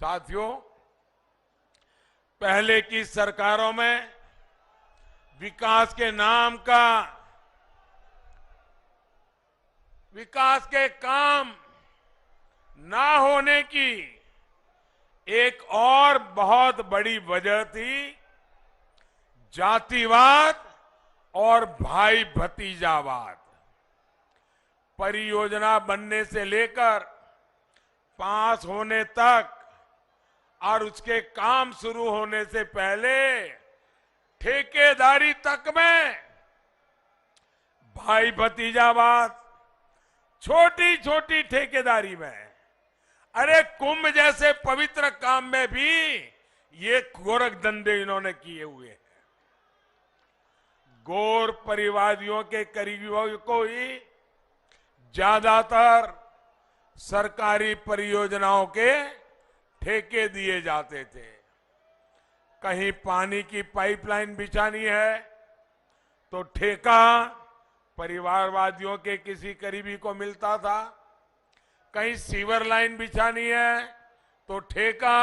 साथियों, पहले की सरकारों में विकास के नाम का विकास के काम ना होने की एक और बहुत बड़ी वजह थी जातिवाद और भाई भतीजावाद। परियोजना बनने से लेकर पास होने तक और उसके काम शुरू होने से पहले ठेकेदारी तक में भाई भतीजावाद, छोटी छोटी ठेकेदारी में, अरे कुंभ जैसे पवित्र काम में भी ये गोरख धंधे इन्होंने किए हुए हैं। गौर परिवादियों के करीबियों को ही ज्यादातर सरकारी परियोजनाओं के ठेके दिए जाते थे। कहीं पानी की पाइपलाइन बिछानी है तो ठेका परिवारवादियों के किसी करीबी को मिलता था, कहीं सीवर लाइन बिछानी है तो ठेका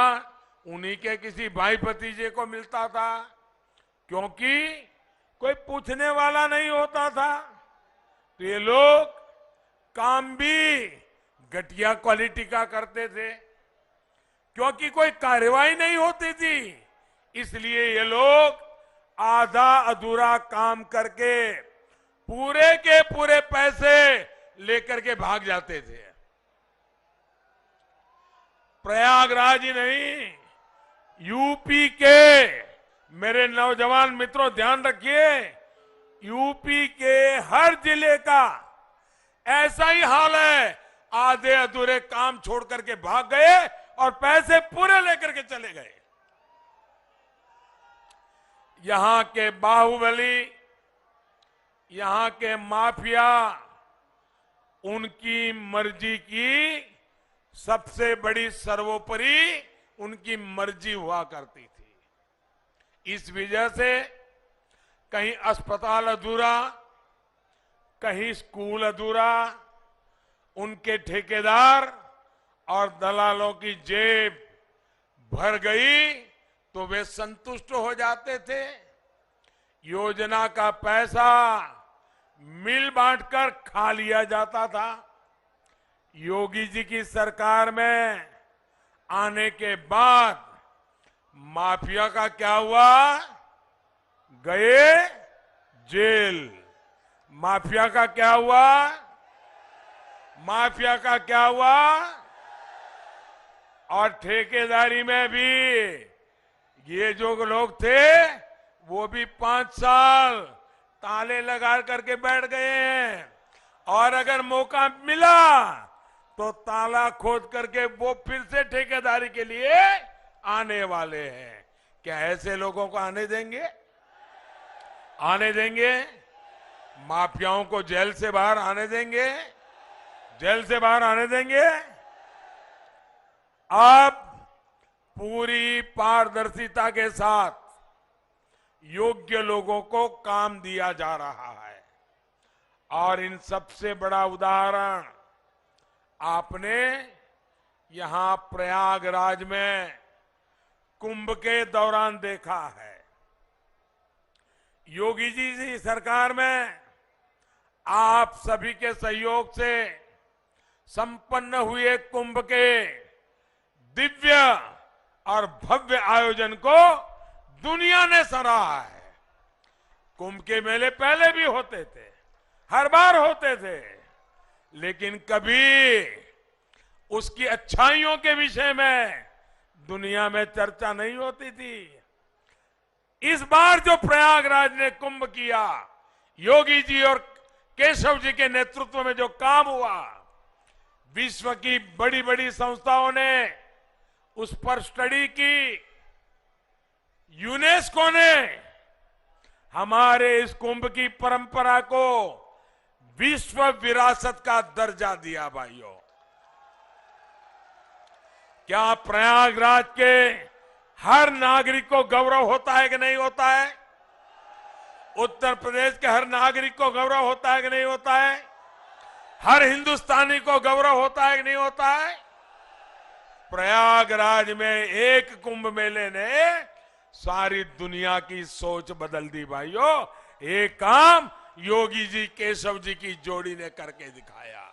उन्हीं के किसी भाई भतीजे को मिलता था, क्योंकि कोई पूछने वाला नहीं होता था। तो ये लोग काम भी घटिया क्वालिटी का करते थे, क्योंकि कोई कार्रवाई नहीं होती थी, इसलिए ये लोग आधा अधूरा काम करके पूरे के पूरे पैसे लेकर के भाग जाते थे। प्रयागराज ही नहीं, यूपी के मेरे नौजवान मित्रों ध्यान रखिए, यूपी के हर जिले का ऐसा ही हाल है। आधे अधूरे काम छोड़ करके भाग गए और पैसे पूरे लेकर के चले गए। यहां के बाहुबली, यहां के माफिया, उनकी मर्जी की सबसे बड़ी सर्वोपरि उनकी मर्जी हुआ करती थी। इस वजह से कहीं अस्पताल अधूरा, कहीं स्कूल अधूरा, उनके ठेकेदार और दलालों की जेब भर गई तो वे संतुष्ट हो जाते थे। योजना का पैसा मिल बांटकर खा लिया जाता था। योगी जी की सरकार में आने के बाद माफिया का क्या हुआ? गए जेल। माफिया का क्या हुआ? माफिया का क्या हुआ? और ठेकेदारी में भी ये जो लोग थे वो भी 5 साल ताले लगा करके बैठ गए हैं, और अगर मौका मिला तो ताला खोद करके वो फिर से ठेकेदारी के लिए आने वाले हैं। क्या ऐसे लोगों को आने देंगे? आने देंगे? माफियाओं को जेल से बाहर आने देंगे? जेल से बाहर आने देंगे? अब पूरी पारदर्शिता के साथ योग्य लोगों को काम दिया जा रहा है। और इन सबसे बड़ा उदाहरण आपने यहां प्रयागराज में कुंभ के दौरान देखा है। योगी जी की सरकार में आप सभी के सहयोग से संपन्न हुए कुंभ के दिव्य और भव्य आयोजन को दुनिया ने सराहा है। कुंभ के मेले पहले भी होते थे, हर बार होते थे, लेकिन कभी उसकी अच्छाइयों के विषय में दुनिया में चर्चा नहीं होती थी। इस बार जो प्रयागराज ने कुंभ किया, योगी जी और केशव जी के नेतृत्व में जो काम हुआ, विश्व की बड़ी बड़ी संस्थाओं ने उस पर स्टडी की। यूनेस्को ने हमारे इस कुंभ की परंपरा को विश्व विरासत का दर्जा दिया। भाइयों, क्या प्रयागराज के हर नागरिक को गौरव होता है कि नहीं होता है? उत्तर प्रदेश के हर नागरिक को गौरव होता है कि नहीं होता है? हर हिंदुस्तानी को गौरव होता है कि नहीं होता है? प्रयागराज में एक कुंभ मेले ने सारी दुनिया की सोच बदल दी भाइयों। एक काम योगी जी केशव जी की जोड़ी ने करके दिखाया।